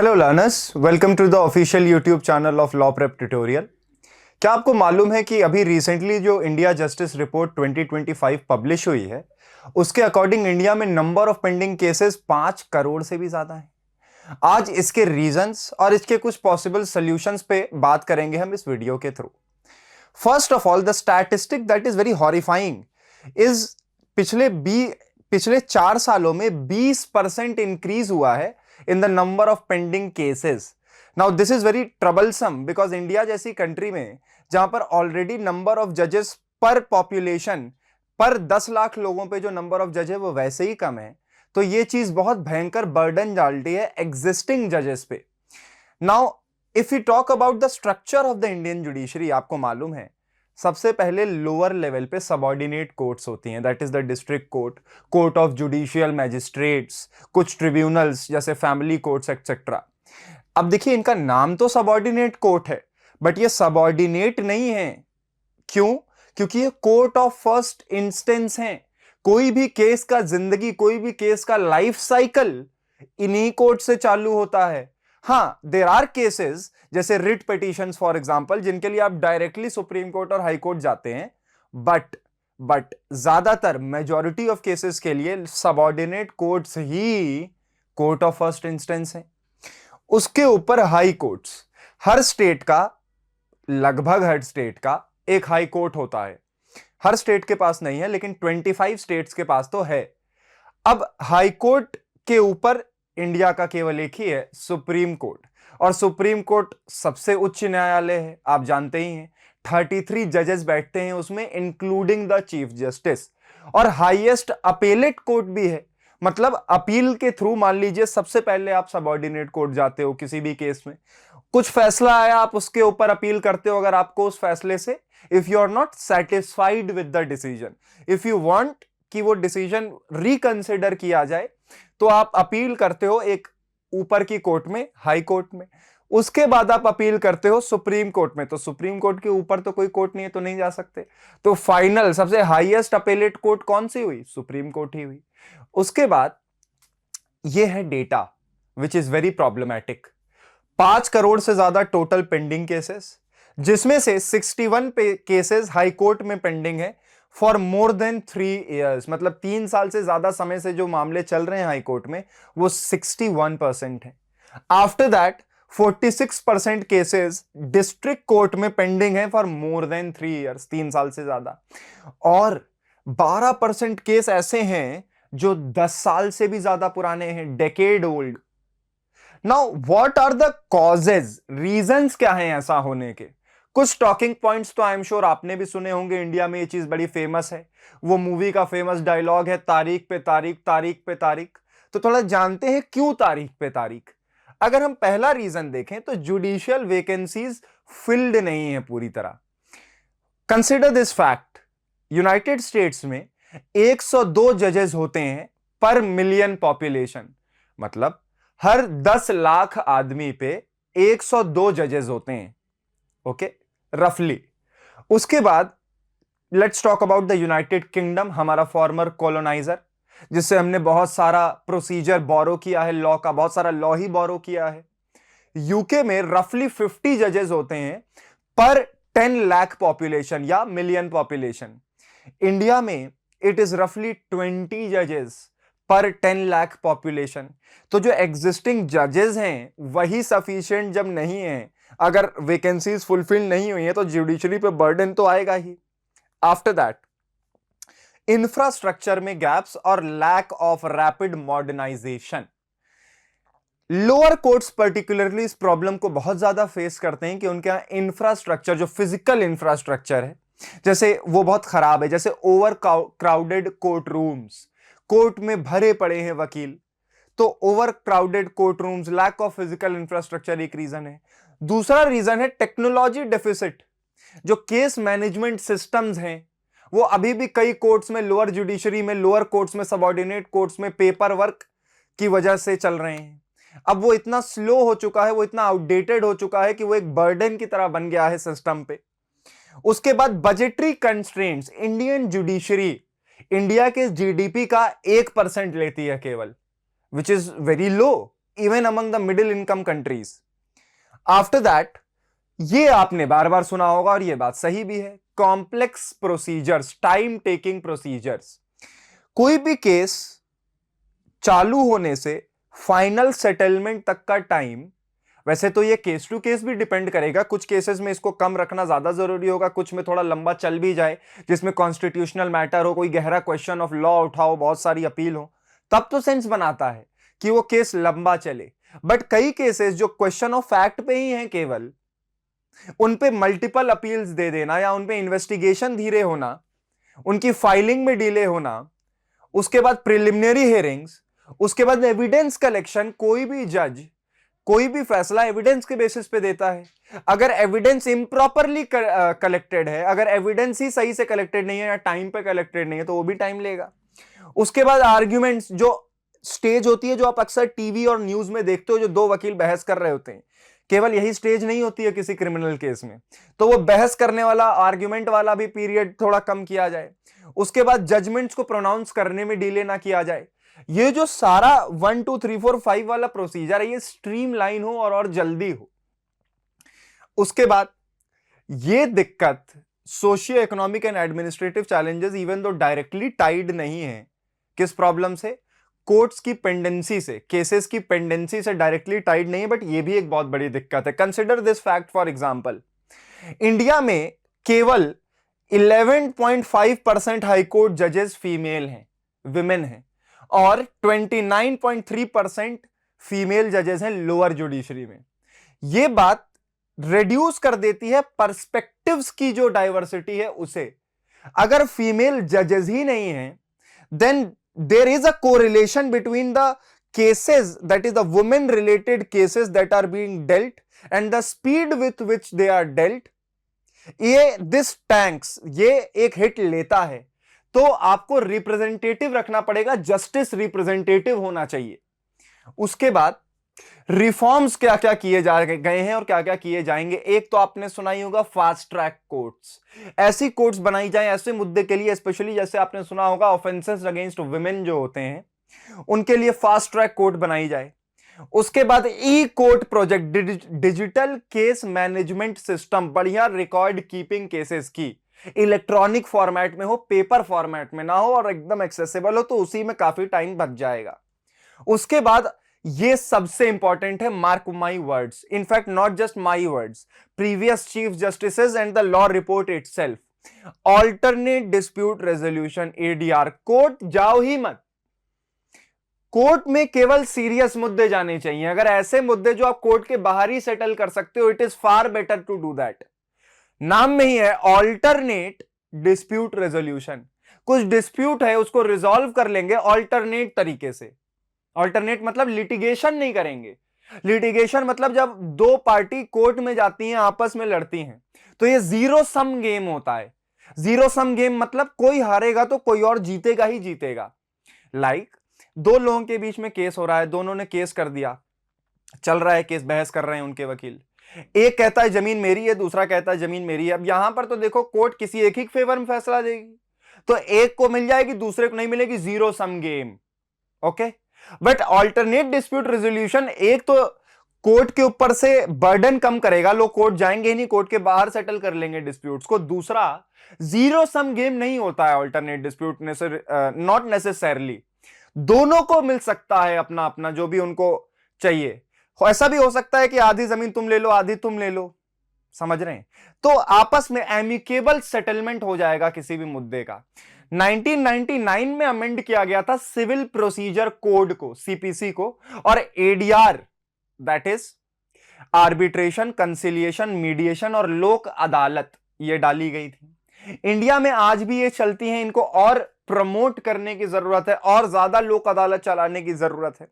Hello learners, welcome to the official YouTube channel of law prep tutorial. क्या आपको मालूम है कि अभी रिसेंटली जो इंडिया जस्टिस रिपोर्ट 2025 पब्लिश हुई है, उसके अकॉर्डिंग इंडिया में number of pending cases 5 crore से भी ज्यादा है। आज इसके रीजंस और इसके कुछ पॉसिबल सॉल्यूशंस पे बात करेंगे हम इस वीडियो के through. First of all, the statistic that is very horrifying is पिछले 4 सालों में 20% इंक्रीज हुआ है in the number of pending cases. Now this is very troublesome because India जैसी कंट्री में जहां पर ऑलरेडी नंबर ऑफ जजेस पर पॉपुलेशन पर 10 लाख लोगों पे जो नंबर ऑफ जज है वो वैसे ही कम है, तो ये चीज बहुत भयंकर बर्डन डालती है एग्जिस्टिंग जजेस पे। Now if you talk about the structure of the Indian judiciary, आपको मालूम है सबसे पहले लोअर लेवल पे सबऑर्डिनेट कोर्ट्स होती हैं, that is the district court, court of judicial magistrates, कुछ ट्रिब्यूनल्स जैसे फैमिली कोर्ट्स एक्सेट्रा। अब देखिए, इनका नाम तो सबऑर्डिनेट कोर्ट है, बट ये सबऑर्डिनेट नहीं है। क्यों? क्योंकि ये कोर्ट ऑफ फर्स्ट इंस्टेंस है। कोई भी केस का जिंदगी, कोई भी केस का लाइफ साइकिल इन्हीं कोर्ट से चालू होता है। हाँ, देयर आर केसेस जैसे रिट पिटीशंस फॉर एग्जांपल, जिनके लिए आप डायरेक्टली सुप्रीम कोर्ट और हाई कोर्ट जाते हैं, बट ज्यादातर मेजॉरिटी ऑफ केसेस के लिए subordinate courts he court of first instance है। उसके ऊपर हाई कोर्ट्स, हर स्टेट का, लगभग हर स्टेट का एक हाई कोर्ट होता है। हर स्टेट के पास नहीं है, लेकिन 25 स्टेट्स के पास तो है। अब हाई कोर्ट के ऊपर इंडिया का केवल एक ही है, सुप्रीम कोर्ट, और सुप्रीम कोर्ट सबसे उच्च न्यायालय है, आप जानते ही हैं। 33 जजेस बैठते हैं उसमें, इंक्लूडिंग द चीफ जस्टिस, और हाईएस्ट अपेलेट कोर्ट भी है। मतलब अपील के थ्रू, मान लीजिए सबसे पहले आप सबऑर्डिनेट कोर्ट जाते हो किसी भी केस में, कुछ फैसला आया, आप उसके ऊपर अपील करते हो। अगर आपको उस फैसले से, if you are not satisfied with the decision, if you want कि वो डिसीजन रिकंसिडर किया जाए, तो आप अपील करते हो एक ऊपर की कोर्ट में, हाई कोर्ट में। उसके बाद आप अपील करते हो सुप्रीम कोर्ट में, तो सुप्रीम कोर्ट के ऊपर तो कोई कोर्ट नहीं है, तो नहीं जा सकते। तो फाइनल सबसे हाईएस्ट अपेलेट कोर्ट कौन सी हुई? सुप्रीम कोर्ट ही हुई। उसके बाद ये है data which is very problematic. 5 crore से ज्यादा टोटल पेंडिंग केसेस, जिसमें से 61 केसेस हाई कोर्ट में पेंडिंग है फॉर मोर देन 3 ईयर्स। मतलब 3 साल से ज्यादा समय से जो मामले चल रहे हैं हाई कोर्ट में, वो 61% है। After that 46% cases district court में पेंडिंग है फॉर मोर देन 3 ईयर्स, 3 साल से ज्यादा। और 12% केस ऐसे हैं जो 10 साल से भी ज्यादा पुराने हैं, decade old. Now what are the causes, reasons क्या हैं ऐसा होने के? कुछ टॉकिंग पॉइंट्स तो आई एम श्योर आपने भी सुने होंगे। इंडिया में ये चीज बड़ी फेमस है, वो मूवी का फेमस डायलॉग है, तारीख पे तारीख, तारीख पे तारीख। तो थोड़ा जानते हैं क्यों तारीख पे तारीख। अगर हम पहला रीजन देखें तो जुडिशियल वैकेंसीज फिल्ड नहीं है पूरी तरह। Consider this fact, United states में 102 जजेस होते हैं पर मिलियन पॉपुलेशन। मतलब हर 10 लाख आदमी पे 102 जजेस होते हैं, ओके, रफली। उसके बाद let's talk about the United kingdom, हमारा फॉर्मर कॉलोनाइजर, जिससे हमने बहुत सारा प्रोसीजर बोरो किया है, लॉ का बहुत सारा लॉ ही बोरो किया है। यूके में रफली 50 जजेस होते हैं पर 10 लाख पॉपुलेशन या मिलियन पॉपुलेशन। इंडिया में इट इज रफली 20 जजेस पर 10 लाख पॉपुलेशन। तो जो एग्जिस्टिंग जजेस हैं वही सफिशिएंट जब नहीं है, अगर वैकेंसीज फुलफिल नहीं हुई है, तो जुडिशरी पे बर्डन तो आएगा ही। आफ्टर दैट इंफ्रास्ट्रक्चर में गैप्स और lack of rapid modernization. Lower courts particularly इस प्रॉब्लम को बहुत ज्यादा फेस करते हैं कि उनके यहां इंफ्रास्ट्रक्चर, जो फिजिकल इंफ्रास्ट्रक्चर है, जैसे वो बहुत खराब है। जैसे over crowded court rooms, court में भरे पड़े हैं वकील, तो over crowded court rooms, lack of physical infrastructure एक रीजन है। दूसरा रीजन है टेक्नोलॉजी डेफिसिट। जो केस मैनेजमेंट सिस्टम्स हैं वो अभी भी कई कोर्ट्स में, लोअर जुडिशरी में, लोअर कोर्ट्स में, सबऑर्डिनेट कोर्ट्स में पेपर वर्क की वजह से चल रहे हैं। अब वो इतना स्लो हो चुका है, वो इतना आउटडेटेड हो चुका है कि वो एक बर्डन की तरह बन गया है सिस्टम पे। उसके बाद budgetary constraints. Indian judiciary India के जीडीपी का 1% लेती है केवल, which is very low. Even among the middle income countries. After that, ये आपने बार बार सुना होगा और ये बात सही भी है, complex procedures, time taking procedures. कोई भी केस चालू होने से फाइनल सेटलमेंट तक का टाइम, वैसे तो ये केस टू केस भी डिपेंड करेगा, कुछ केसेस में इसको कम रखना ज्यादा जरूरी होगा, कुछ में थोड़ा लंबा चल भी जाए, जिसमें कॉन्स्टिट्यूशनल मैटर हो, कोई गहरा क्वेश्चन ऑफ लॉ उठाओ, बहुत सारी अपील हो, तब तो सेंस बनाता है कि वो केस लंबा चले। बट कई केसेस जो क्वेश्चन ऑफ फैक्ट पे ही हैं केवल, उन पे मल्टीपल अपील्स दे देना या उन पे इन्वेस्टिगेशन धीरे होना, उनकी फाइलिंग में डिले होना, उसके बाद प्रिलिमिनरी हियरिंग्स, उसके बाद एविडेंस कलेक्शन, कोई भी जज कोई भी फैसला एविडेंस के बेसिस पे देता है। अगर एविडेंस इम्प्रॉपरली कलेक्टेड है, अगर एविडेंस ही सही से कलेक्टेड नहीं है या टाइम पे कलेक्टेड नहीं है, तो वो भी टाइम लेगा। उसके बाद आर्ग्यूमेंट्स, जो स्टेज होती है जो आप अक्सर टीवी और न्यूज में देखते हो, जो दो वकील बहस कर रहे होते हैं, केवल यही स्टेज नहीं होती है किसी क्रिमिनल केस में, तो वो बहस करने वाला, आर्ग्यूमेंट वाला भी पीरियड थोड़ा कम किया जाए। उसके बाद जजमेंट्स को प्रोनाउंस करने में डिले ना किया जाए। ये जो सारा 1 2 3 4 5 वाला प्रोसीजर है, ये स्ट्रीमलाइन हो और जल्दी हो। उसके बाद ये दिक्कत, socio economic and administrative challenges, even though directly tied नहीं है, किस प्रॉब्लम से? कोर्ट्स की पेंडेंसी से, केसेस की पेंडेंसी से डायरेक्टली टाइड नहीं है, बट ये भी एक बहुत बड़ी दिक्कत है। Consider this fact, for example, India में केवल 11.5% हाईकोर्ट जजेस फीमेल हैं, विमेन हैं, और 29.3% फीमेल जजेस हैं लोअर जुडिशरी में। यह बात रिड्यूस कर देती है पर्सपेक्टिव्स की जो डाइवर्सिटी है उसे। अगर फीमेल जजेस ही नहीं है, then there is a correlation between the cases, that is the women related cases that are being dealt and the speed with which they are dealt. ये दिस टैंक्स, ये एक हिट लेता है, तो आपको रिप्रेजेंटेटिव रखना पड़ेगा, जस्टिस रिप्रेजेंटेटिव होना चाहिए। उसके बाद रिफॉर्म्स क्या क्या किए जा गए हैं और क्या क्या किए जाएंगे। एक तो आपने सुना ही होगा फास्ट ट्रैक कोर्ट्स, ऐसी कोर्ट्स बनाई जाए ऐसे मुद्दे के लिए, स्पेशली जैसे आपने सुना होगा ऑफेंसेस अगेंस्ट वुमेन जो होते हैं, उनके लिए फास्ट ट्रैक कोर्ट बनाई जाए। उसके बाद e court project, digital case management system, बढ़िया रिकॉर्ड कीपिंग केसेस की इलेक्ट्रॉनिक फॉर्मेट में हो, पेपर फॉर्मेट में ना हो, और एकदम एक्सेसिबल हो, तो उसी में काफी टाइम बच जाएगा। उसके बाद ये सबसे इंपॉर्टेंट है, mark my words, in fact not just my words, previous chief justices and the law report itself, alternate dispute resolution, ADR. Court जाओ ही मत, कोर्ट में केवल सीरियस मुद्दे जाने चाहिए। अगर ऐसे मुद्दे जो आप कोर्ट के बाहर ही सेटल कर सकते हो, it is far better to do that. नाम में ही है ऑल्टरनेट डिस्प्यूट रेजोल्यूशन, कुछ डिस्प्यूट है उसको रिजॉल्व कर लेंगे ऑल्टरनेट तरीके से। ऑल्टरनेट मतलब लिटिगेशन नहीं करेंगे। लिटिगेशन मतलब जब दो पार्टी कोर्ट में जाती हैं, आपस में लड़ती हैं, तो ये जीरो सम गेम होता है। जीरो सम गेम मतलब कोई हारेगा तो कोई और जीतेगा ही जीतेगा। लाइक दो लोगों के बीच में केस हो रहा है, दोनों ने केस कर दिया, चल रहा है केस, बहस कर रहे हैं उनके वकील, एक कहता है जमीन मेरी है, दूसरा कहता है जमीन मेरी है। अब यहां पर तो देखो कोर्ट किसी एक ही फेवर में फैसला देगी, तो एक को मिल जाएगी, दूसरे को नहीं मिलेगी, zero sum game. Okay, but alternate dispute resolution एक तो कोर्ट के ऊपर से बर्डन कम करेगा, लोग कोर्ट जाएंगे ही नहीं, कोर्ट के बाहर सेटल कर लेंगे डिस्प्यूट्स को। दूसरा, जीरो सम गेम नहीं होता है ऑल्टरनेट डिस्प्यूट, नॉट नेसेसरली, दोनों को मिल सकता है अपना अपना जो भी उनको चाहिए। ऐसा भी हो सकता है कि आधी जमीन तुम ले लो, आधी तुम ले लो, समझ रहे हैं? तो आपस में एमिकेबल सेटलमेंट हो जाएगा किसी भी मुद्दे का। 1999 में अमेंड किया गया था सिविल प्रोसीजर कोड को, सीपीसी को, और ADR, that is arbitration, conciliation, mediation और लोक अदालत, ये डाली गई थी। इंडिया में आज भी ये चलती हैं, इनको और प्रमोट करने की जरूरत है, और ज्यादा लोक अदालत चलाने की जरूरत है।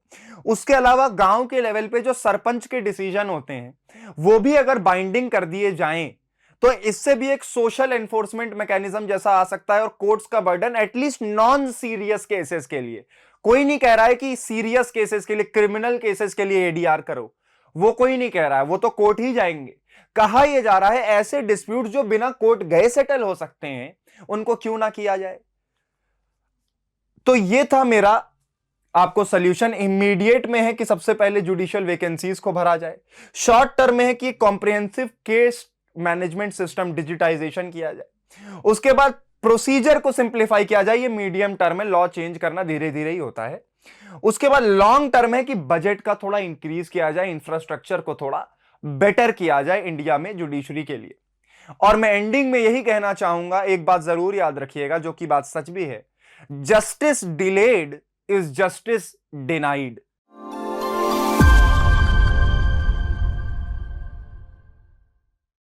उसके अलावा गांव के लेवल पे जो सरपंच के डिसीजन होते हैं, वो भी अगर बाइंडिंग कर दिए जाएं, तो इससे भी एक सोशल एनफोर्समेंट मैकेनिज्म जैसा आ सकता है, और कोर्ट्स का burden at least non serious cases के लिए, कोई नहीं कह रहा है कि सीरियस केसेस के लिए, क्रिमिनल केसेस के लिए एडीआर करो, वो कोई नहीं कह रहा है, वो तो कोर्ट ही जाएंगे। कहा यह जा रहा है ऐसे डिस्प्यूट जो बिना कोर्ट गए सेटल हो सकते हैं, उनको क्यों ना किया जाए। तो यह था मेरा आपको सोल्यूशन इमीडिएट में है कि सबसे पहले जुडिशियल वैकेंसीज को भरा जाए। शॉर्ट टर्म में है कि comprehensive case management system digitization किया जाए। उसके बाद प्रोसीजर को सिंप्लीफाई किया जाए। ये मीडियम टर्म में लॉ चेंज करना धीरे धीरे ही होता है। उसके बाद लॉन्ग टर्म है कि बजट का थोड़ा इंक्रीज किया जाए, इंफ्रास्ट्रक्चर को थोड़ा बेटर किया जाए इंडिया में जुडिशरी के लिए। और मैं एंडिंग में यही कहना चाहूंगा, एक बात जरूर याद रखिएगा जो कि बात सच भी है, justice delayed is justice denied.